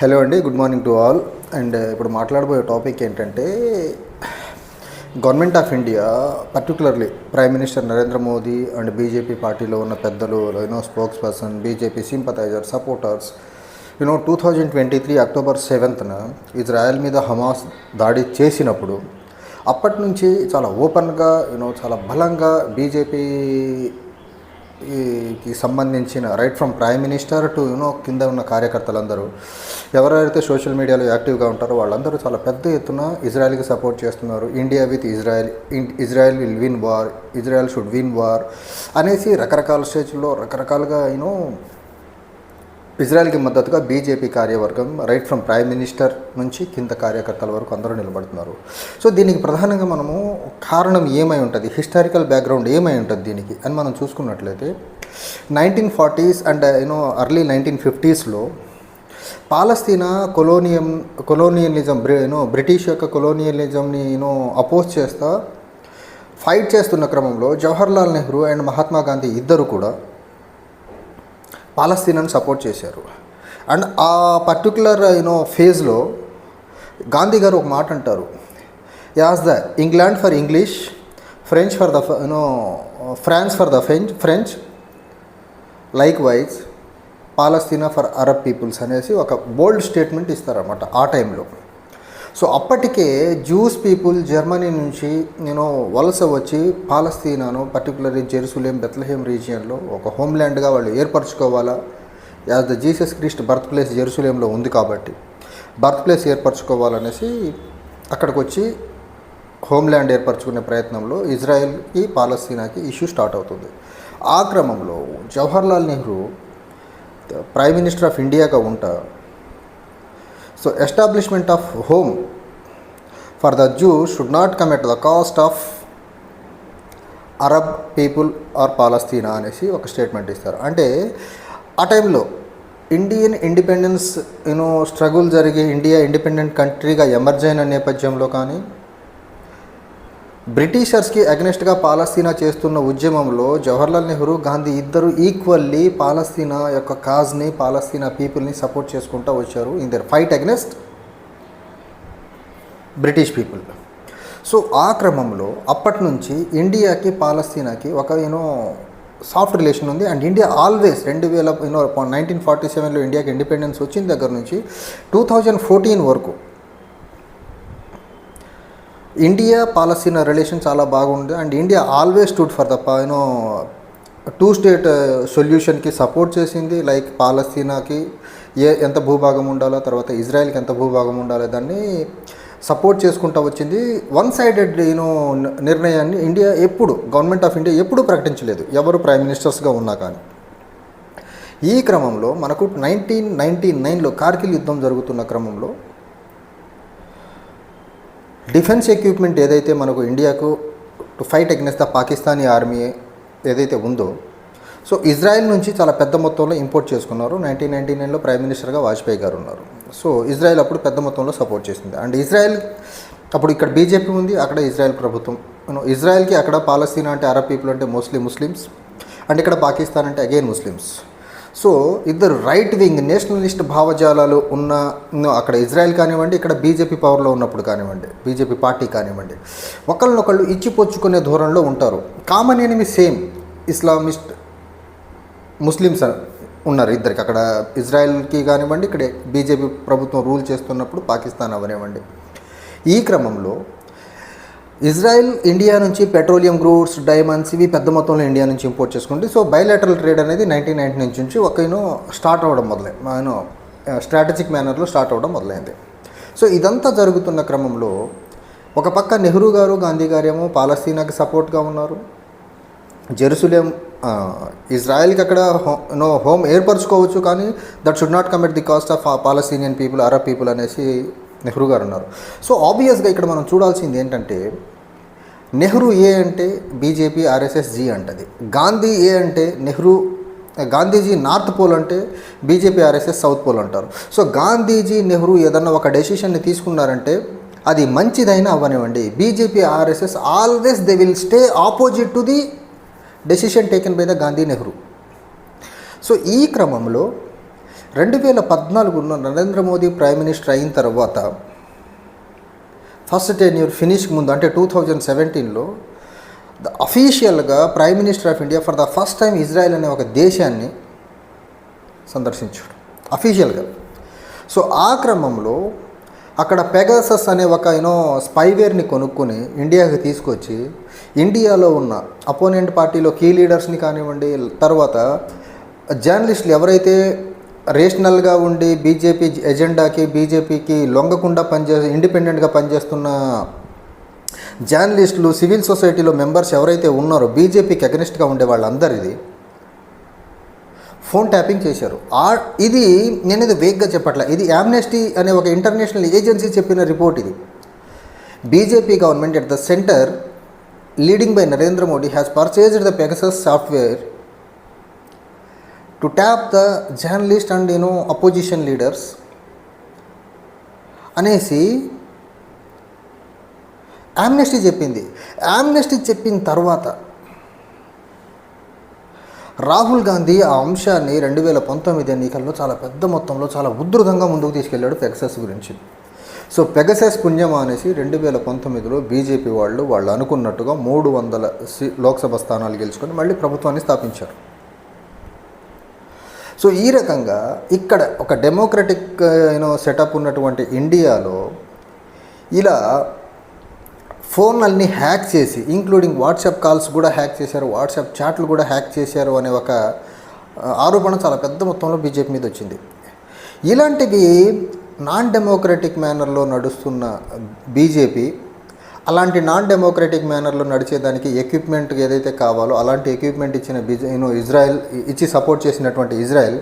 Hello అండి, good morning to all. And ఇప్పుడు మాట్లాడబోయే టాపిక్ ఏంటంటే government of India, particularly prime minister Narendra Modi and BJP పార్టీలో ఉన్న పెద్దలు, spokesperson, BJP sympathiser, supporters 2023 October 7న ఇజ్రాయెల్ మీద హమాస్ దాడి చేసినప్పుడు అప్పటి నుంచి చాలా ఓపెన్గా చాలా బలంగా బీజేపీకి సంబంధించిన right from prime minister to కింద ఉన్న కార్యకర్తలందరూ ఎవరైతే సోషల్ మీడియాలో యాక్టివ్గా ఉంటారో వాళ్ళందరూ చాలా పెద్ద ఎత్తున ఇజ్రాయెల్కి సపోర్ట్ చేస్తున్నారు. India with Israel will win war, Israel should win war అనేసి రకరకాల స్టేజ్లో రకరకాలుగా ఇజ్రాయెల్కి మద్దతుగా బీజేపీ కార్యవర్గం రైట్ ఫ్రమ్ ప్రైమ్ మినిస్టర్ నుంచి కింద కార్యకర్తల వరకు అందరూ నిలబడుతున్నారు. సో దీనికి ప్రధానంగా మనము కారణం ఏమై ఉంటుంది, హిస్టారికల్ బ్యాక్గ్రౌండ్ ఏమై ఉంటుంది దీనికి అని మనం చూసుకున్నట్లయితే 1940s అండ్ ఎర్లీ 1950sలో పాలస్తీనా కొలోనియలిజం బ్రిటిష్ యొక్క కొలోనియలిజంని అపోజ్ చేస్తా ఫైట్ చేస్తున్న క్రమంలో జవహర్లాల్ నెహ్రూ అండ్ మహాత్మా గాంధీ ఇద్దరు కూడా పాలస్తీనాను సపోర్ట్ చేశారు. అండ్ ఆ పర్టికులర్ ఫేజ్లో గాంధీ గారు ఒక మాట అంటారు, as the England for English, French for the France for the French, likewise Palestine for Arab peoples అనేసి ఒక బోల్డ్ స్టేట్మెంట్ ఇస్తారన్నమాట ఆ టైంలో. సో అప్పటికే జూస్ పీపుల్ జర్మనీ నుంచి వలస వచ్చి పాలస్తీనాను, పర్టికులర్లీ జెరూసలేం, బెత్లెహేమ్ రీజియన్లో ఒక హోమ్ల్యాండ్గా వాళ్ళు ఏర్పరచుకోవాలా. As the Jesus Christ birth place జెరూసలేంలో ఉంది కాబట్టి బర్త్ ప్లేస్ ఏర్పరచుకోవాలనేసి అక్కడికి వచ్చి హోమ్ల్యాండ్ ఏర్పరచుకునే ప్రయత్నంలో ఇజ్రాయెల్కి పాలస్తీనాకి ఇష్యూ స్టార్ట్ అవుతుంది. ఆ క్రమంలో Jawaharlal Nehru prime minister of ఇండియాగా ఉంటా, so establishment of home for the Jews should not come at the cost of Arab people or Palestine అనేసి ఒక స్టేట్మెంట్ ఇస్తారు. అంటే ఆ టైంలో ఇండియన్ ఇండిపెండెన్స్ స్ట్రగుల్ జరిగి ఇండియా ఇండిపెండెంట్ కంట్రీగా ఎమర్జ్ అయిన నేపథ్యంలో కానీ, బ్రిటిషర్స్కి అగెనిస్ట్గా పాలస్తీనా చేస్తున్న ఉద్యమంలో జవహర్లాల్ నెహ్రూ, గాంధీ ఇద్దరు ఈక్వల్లీ పాలస్తీనా యొక్క కాజ్ని, పాలస్తీనా పీపుల్ని సపోర్ట్ చేసుకుంటూ వచ్చారు in their fight against British people. So ఆ క్రమంలో అప్పటి నుంచి ఇండియాకి పాలస్తీనాకి ఒక సాఫ్ట్ రిలేషన్ ఉంది. అండ్ ఇండియా ఆల్వేస్ 1947లో ఇండియాకి ఇండిపెండెన్స్ వచ్చిన దగ్గర నుంచి 2014 వరకు ఇండియా పాలస్తీనా రిలేషన్ చాలా బాగుంది. And India always stood for the two state సొల్యూషన్కి సపోర్ట్ చేసింది. లైక్ పాలస్తీనాకి ఎంత భూభాగం ఉండాలో, తర్వాత ఇజ్రాయెల్కి ఎంత భూభాగం ఉండాలో దాన్ని సపోర్ట్ చేసుకుంటూ వచ్చింది. వన్ సైడెడ్ నిర్ణయాన్ని ఇండియా ఎప్పుడు, గవర్నమెంట్ ఆఫ్ ఇండియా ఎప్పుడు ప్రకటించలేదు, ఎవరు ప్రైమ్ మినిస్టర్స్గా ఉన్నా కానీ. ఈ క్రమంలో మనకు 1999లో కార్గిల్ యుద్ధం జరుగుతున్న క్రమంలో డిఫెన్స్ ఎక్విప్మెంట్ ఏదైతే మనకు ఇండియాకు to fight against the Pakistani army ఏదైతే ఉందో, సో ఇజ్రాయెల్ నుంచి చాలా పెద్ద మొత్తంలో ఇంపోర్ట్ చేసుకున్నారు. 1999లో ప్రైమ్ మినిస్టర్గా వాజ్పేయి గారు ఉన్నారు. సో ఇజ్రాయెల్ అప్పుడు పెద్ద మొత్తంలో సపోర్ట్ చేసింది. అండ్ ఇజ్రాయెల్ అప్పుడు ఇక్కడ బీజేపీ ఉంది, అక్కడ ఇజ్రాయెల్ ప్రభుత్వం. ఇజ్రాయెల్కి అక్కడ పాలస్తీనా అంటే అరబ్ పీపుల్ అంటే మోస్ట్లీ ముస్లిమ్స్, అండ్ ఇక్కడ పాకిస్తాన్ అంటే అగైన్ ముస్లిమ్స్. సో ఇద్దరు రైట్ వింగ్ నేషనలిస్ట్ భావజాలాలు ఉన్న అక్కడ ఇజ్రాయెల్ కానివ్వండి, ఇక్కడ బీజేపీ పవర్లో ఉన్నప్పుడు కానివ్వండి, బీజేపీ పార్టీ కానివ్వండి, ఒకళ్ళనొకళ్ళు ఇచ్చిపుచ్చుకునే ధోరణిలో ఉంటారు. Common enemy same Islamist Muslims ఉన్నారు ఇద్దరికి, అక్కడ ఇజ్రాయెల్కి కానివ్వండి, ఇక్కడ బీజేపీ ప్రభుత్వం రూల్ చేస్తున్నప్పుడు పాకిస్తాన్ అవనివ్వండి. ఈ క్రమంలో ఇజ్రాయెల్ ఇండియా నుంచి పెట్రోలియం గ్రూడ్స్, డైమండ్స్ ఇవి పెద్ద మొత్తంలో ఇండియా నుంచి ఇంపోర్ట్ చేసుకుంటే, సో బైలాటరల్ ట్రేడ్ అనేది 1990 నుంచి ఒక స్టార్ట్ అవ్వడం మొదలైంది, స్ట్రాటజిక్ మేనర్లో స్టార్ట్ అవ్వడం మొదలైంది. సో ఇదంతా జరుగుతున్న క్రమంలో ఒక పక్క నెహ్రూ గారు, గాంధీ గారేమో పాలస్తీనాకి సపోర్ట్గా ఉన్నారు. జెరూసలేం ఇజ్రాయెల్కి అక్కడ హోమ్ ఏర్పరచుకోవచ్చు, కానీ that should not come at the cost of Palestinian people, Arab people అనేసి నెహ్రూ గారు ఉన్నారు. సో ఆబ్వియస్గా ఇక్కడ మనం చూడాల్సింది ఏంటంటే, నెహ్రూ ఏ అంటే బీజేపీ ఆర్ఎస్ఎస్ జీ అంటది, గాంధీ ఏ అంటే గాంధీజీ నార్త్ పోల్ అంటే బీజేపీ ఆర్ఎస్ఎస్ సౌత్ పోల్ అంటారు. సో గాంధీజీ, నెహ్రూ ఏదన్నా ఒక డెసిషన్ని తీసుకున్నారంటే అది మంచిదైనా అవ్వనివ్వండి, BJP RSS always they will stay opposite to the decision taken by the Gandhi Nehru. So ఈ క్రమంలో 2014లో నరేంద్ర మోదీ ప్రైమ్ మినిస్టర్ అయిన తర్వాత ఫస్ట్ టెన్యూర్ ఫినిష్కి ముందు అంటే 2017లో అఫీషియల్గా prime minister of India for the first time Israel అనే ఒక దేశాన్ని సందర్శించాడు అఫీషియల్గా. సో ఆ క్రమంలో అక్కడ పెగాసస్ అనే ఒక స్పైవేర్ని కొనుక్కొని ఇండియాకి తీసుకొచ్చి ఇండియాలో ఉన్న అపోనెంట్ పార్టీలో కీ లీడర్స్ని కానివ్వండి, తర్వాత జర్నలిస్టులు ఎవరైతే రేషనల్గా ఉండి బీజేపీ ఎజెండాకి బీజేపీకి లొంగకుండా ఇండిపెండెంట్గా పనిచేస్తున్న జర్నలిస్టులు, సివిల్ సొసైటీలో మెంబర్స్ ఎవరైతే ఉన్నారో బీజేపీకి అగెనిస్ట్గా ఉండే వాళ్ళందరిది ఫోన్ ట్యాపింగ్ చేశారు. ఇది నేనేది వేగ్గా చెప్పట్లే, ఇది యామ్నెస్టీ అనే ఒక ఇంటర్నేషనల్ ఏజెన్సీ చెప్పిన రిపోర్ట్. ఇది BJP government at the centre leading by Narendra Modi has purchased the Pegasus software to tap the journalist and opposition leaders అనేసి యామ్నెస్టీ చెప్పింది. యామ్నెస్టీ చెప్పిన తర్వాత రాహుల్ గాంధీ ఆ అంశాన్ని 2019 ఎన్నికల్లో చాలా పెద్ద మొత్తంలో చాలా ఉధృతంగా ముందుకు తీసుకెళ్లాడు పెగసస్ గురించి. సో పెగసస్ పుణ్యమా అనేసి 2019లో బీజేపీ వాళ్ళు అనుకున్నట్టుగా 300 లోక్సభ స్థానాలు గెలుచుకొని మళ్ళీ ప్రభుత్వాన్ని స్థాపించారు. సో ఈ రకంగా ఇక్కడ ఒక డెమోక్రటిక్ సెటప్ ఉన్నటువంటి ఇండియాలో ఇలా ఫోన్లన్నీ హ్యాక్ చేసి ఇంక్లూడింగ్ వాట్సాప్ కాల్స్ కూడా హ్యాక్ చేశారు, వాట్సాప్ చాట్లు కూడా హ్యాక్ చేశారు అనే ఒక ఆరోపణ చాలా పెద్ద మొత్తంలో బీజేపీ మీద వచ్చింది. ఇలాంటివి నాన్ డెమోక్రటిక్ మేనర్లో నడుస్తున్న బీజేపీ అలాంటి నాన్ డెమోక్రటిక్ మేనర్లో నడిచేదానికి ఎక్విప్మెంట్ ఏదైతే కావాలో అలాంటి ఎక్విప్మెంట్ ఇచ్చిన ఇజ్రాయెల్ ఇచ్చి సపోర్ట్ చేసినటువంటి ఇజ్రాయెల్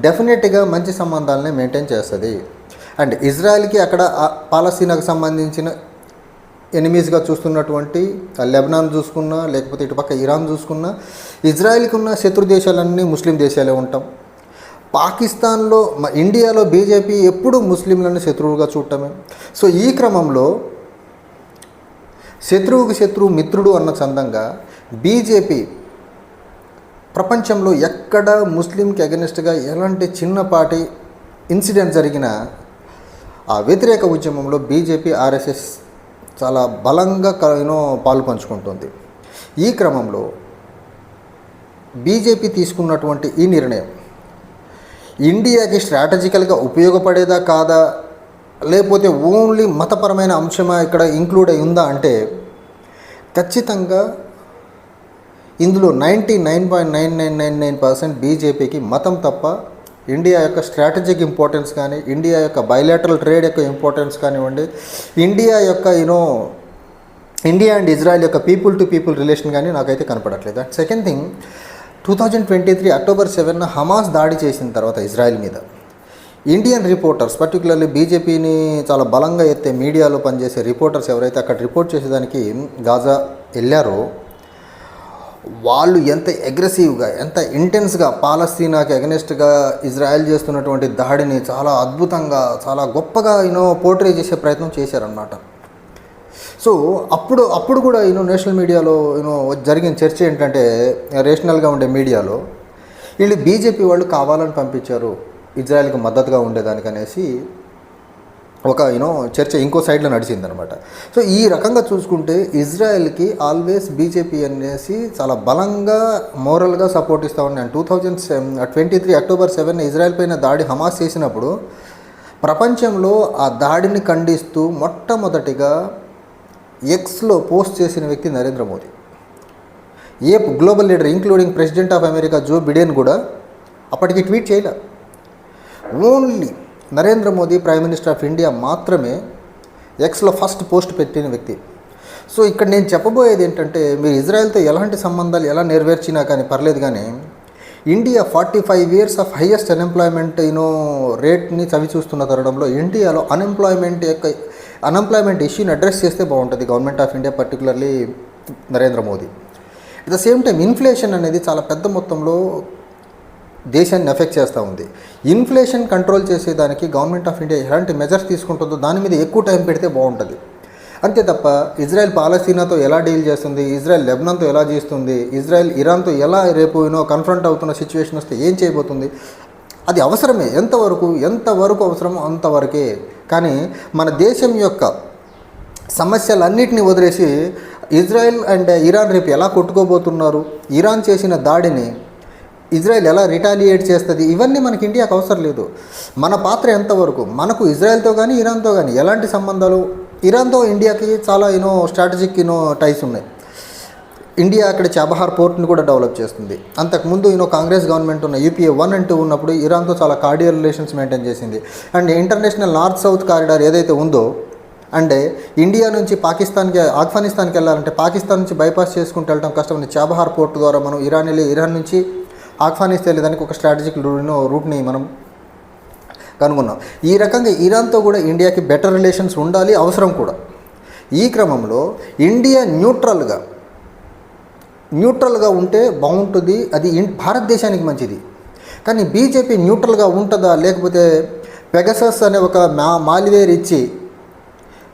డెఫినెట్గా మంచి సంబంధాలనే మెయింటైన్ చేస్తుంది. అండ్ ఇజ్రాయెల్కి అక్కడ పాలస్తీనాకు సంబంధించిన ఎనిమీస్గా చూస్తున్నటువంటి లెబనాన్ చూసుకున్నా, లేకపోతే ఇటుపక్క ఇరాన్ చూసుకున్నా, ఇజ్రాయెల్కి ఉన్న శత్రు దేశాలన్నీ ముస్లిం దేశాలే ఉంటాం. పాకిస్తాన్లో ఇండియాలో బీజేపీ ఎప్పుడూ ముస్లింలను శత్రువుగా చూడటమే. సో ఈ క్రమంలో శత్రువుకి శత్రువు మిత్రుడు అన్న చందంగా బీజేపీ ప్రపంచంలో ఎక్కడ ముస్లింకి అగెనిస్ట్గా ఎలాంటి చిన్నపాటి ఇన్సిడెంట్ జరిగినా ఆ వ్యతిరేక ఉద్యమంలో బీజేపీ ఆర్ఎస్ఎస్ చాలా బలంగా పాలు పంచుకుంటుంది. ఈ క్రమంలో బీజేపీ తీసుకున్నటువంటి ఈ నిర్ణయం ఇండియాకి స్ట్రాటజికల్గా ఉపయోగపడేదా కాదా, లేకపోతే ఓన్లీ మతపరమైన అంశమా ఇక్కడ ఇంక్లూడ్ అయి ఉందా అంటే ఖచ్చితంగా ఇందులో 99.9999% బీజేపీకి మతం తప్ప ఇండియా యొక్క స్ట్రాటజిక్ ఇంపార్టెన్స్ కానీ, ఇండియా యొక్క బైలాటరల్ ట్రేడ్ యొక్క ఇంపార్టెన్స్ కానివ్వండి, ఇండియా యొక్క ఇండియా అండ్ ఇజ్రాయెల్ యొక్క పీపుల్ టు పీపుల్ రిలేషన్ కానీ నాకైతే కనపడట్లేదు. And second thing, 2023 October 7 Hamas దాడి చేసిన తర్వాత ఇజ్రాయెల్ మీద ఇండియన్ రిపోర్టర్స్, పర్టికులర్లీ బీజేపీని చాలా బలంగా ఎత్తే మీడియాలో పనిచేసే రిపోర్టర్స్ ఎవరైతే అక్కడ రిపోర్ట్ చేసేదానికి గాజా వెళ్ళారో వాళ్ళు ఎంత అగ్రెసివ్గా, ఎంత ఇంటెన్స్గా పాలస్తీనాకి అగెనిస్ట్గా ఇజ్రాయెల్ చేస్తున్నటువంటి దాడిని చాలా అద్భుతంగా, చాలా గొప్పగా పోర్ట్రే చేసే ప్రయత్నం చేశారన్నమాట. సో అప్పుడు కూడా నేషనల్ మీడియాలో జరిగిన చర్చ ఏంటంటే, రేషనల్గా ఉండే మీడియాలో వీళ్ళు బీజేపీ వాళ్ళు కావాలని పంపించారు ఇజ్రాయెల్కి మద్దతుగా ఉండేదానికి అనేసి ఒక చర్చ ఇంకో సైడ్లో నడిచిందనమాట. సో ఈ రకంగా చూసుకుంటే ఇజ్రాయెల్కి ఆల్వేస్ బీజేపీ అనేసి చాలా బలంగా మోరల్గా సపోర్ట్ ఇస్తూ ఉన్నాయి. 2023 అక్టోబర్ 7 ఇజ్రాయెల్ పైన దాడి హమాస్ చేసినప్పుడు ప్రపంచంలో ఆ దాడిని ఖండిస్తూ మొట్టమొదటిగా ఎక్స్లో పోస్ట్ చేసిన వ్యక్తి Narendra Modi. A global leader including president of America Joe Biden కూడా అప్పటికి ట్వీట్ చేయలే. Only Narendra Modi prime minister of India మాత్రమే ఎక్స్లో ఫస్ట్ పోస్ట్ పెట్టిన వ్యక్తి. సో ఇక్కడ నేను చెప్పబోయేది ఏంటంటే, మీరు ఇజ్రాయెల్తో ఎలాంటి సంబంధాలు ఎలా నెరవేర్చినా కానీ పర్లేదు, కానీ India 45 years of highest unemployment రేట్ని చవి చూస్తున్న తరుణంలో ఇండియాలో అన్ఎంప్లాయ్మెంట్ ఇష్యూని అడ్రస్ చేస్తే బాగుంటుంది government of India, particularly Narendra Modi. At the same time inflation అనేది చాలా పెద్ద మొత్తంలో దేశాన్ని ఎఫెక్ట్ చేస్తూ ఉంది. ఇన్ఫ్లేషన్ కంట్రోల్ చేసేదానికి గవర్నమెంట్ ఆఫ్ ఇండియా ఎలాంటి మెజర్స్ తీసుకుంటుందో దాని మీద ఎక్కువ టైం పెడితే బాగుంటుంది. అంతే తప్ప ఇజ్రాయెల్ పాలస్తీనాతో ఎలా డీల్ చేస్తుంది, ఇజ్రాయెల్ లెబనాన్తో ఎలా చేస్తుంది, ఇజ్రాయెల్ ఇరాన్తో ఎలా రేపు కన్ఫ్రంట్ అవుతున్న సిచ్యువేషన్ వస్తే ఏం చేయబోతుంది, అది అవసరమే, ఎంతవరకు అవసరమో అంతవరకే. కానీ మన దేశం యొక్క సమస్యలన్నిటిని వదిలేసి ఇజ్రాయెల్ అండ్ ఇరాన్ రేపు ఎలా కొట్టుకోబోతున్నారు, ఇరాన్ చేసిన దాడిని ఇజ్రాయెల్ ఎలా రిటాలియేట్ చేస్తుంది, ఇవన్నీ మనకి ఇండియాకు అవసరం లేదు. మన పాత్ర ఎంతవరకు, మనకు ఇజ్రాయెల్తో కానీ ఇరాన్తో కానీ ఎలాంటి సంబంధాలు, ఇరాన్తో ఇండియాకి చాలా స్ట్రాటజిక్ టైస్ ఉన్నాయి. ఇండియా అక్కడ చాబహార్ పోర్ట్ని కూడా డెవలప్ చేస్తుంది. అంతకుముందు కాంగ్రెస్ గవర్నమెంట్ ఉన్న యూపీఏ 1 and 2 ఉన్నప్పుడు ఇరాన్తో చాలా కార్డియల్ రిలేషన్స్ మెయింటైన్ చేసింది. And international north south corridor ఏదైతే ఉందో, అంటే ఇండియా నుంచి ఆఫ్ఘనిస్తాన్కి వెళ్ళాలంటే పాకిస్తాన్ నుంచి బైపాస్ చేసుకుంటూ వెళ్ళడం కష్టం. చాబహార్ పోర్ట్ ద్వారా మనం ఇరాన్ నుంచి ఆఫ్ఘనిస్తాన్ వెళ్ళేదానికి ఒక స్ట్రాటజిక్ రూట్ని మనం కనుగొన్నాం. ఈ రకంగా ఇరాన్తో కూడా ఇండియాకి బెటర్ రిలేషన్స్ ఉండాలి, అవసరం కూడా. ఈ క్రమంలో ఇండియా న్యూట్రల్గా ఉంటే బాగుంటుంది, అది భారతదేశానికి మంచిది. కానీ బీజేపీ న్యూట్రల్గా ఉంటుందా, లేకపోతే పెగసస్ అనే ఒక మాల్వేర్ ఇచ్చి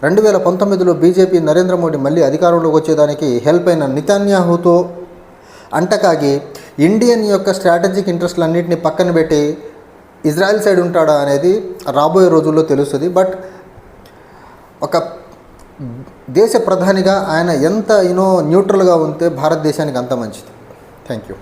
2019లో బీజేపీ నరేంద్ర మోడీ మళ్ళీ అధికారంలోకి వచ్చేదానికి హెల్ప్ అయిన నెతన్యాహుతో అంటకాగి ఇండియన్ యొక్క స్ట్రాటజిక్ ఇంట్రెస్ట్లన్నింటినీ పక్కన పెట్టి ఇజ్రాయెల్ సైడ్ ఉంటాడా అనేది రాబోయే రోజుల్లో తెలుస్తుంది. బట్ ఒక దేశ ప్రధానిగా ఆయన ఎంత న్యూట్రల్గా ఉంటే భారతదేశానికి అంత మంచిది. Thank you.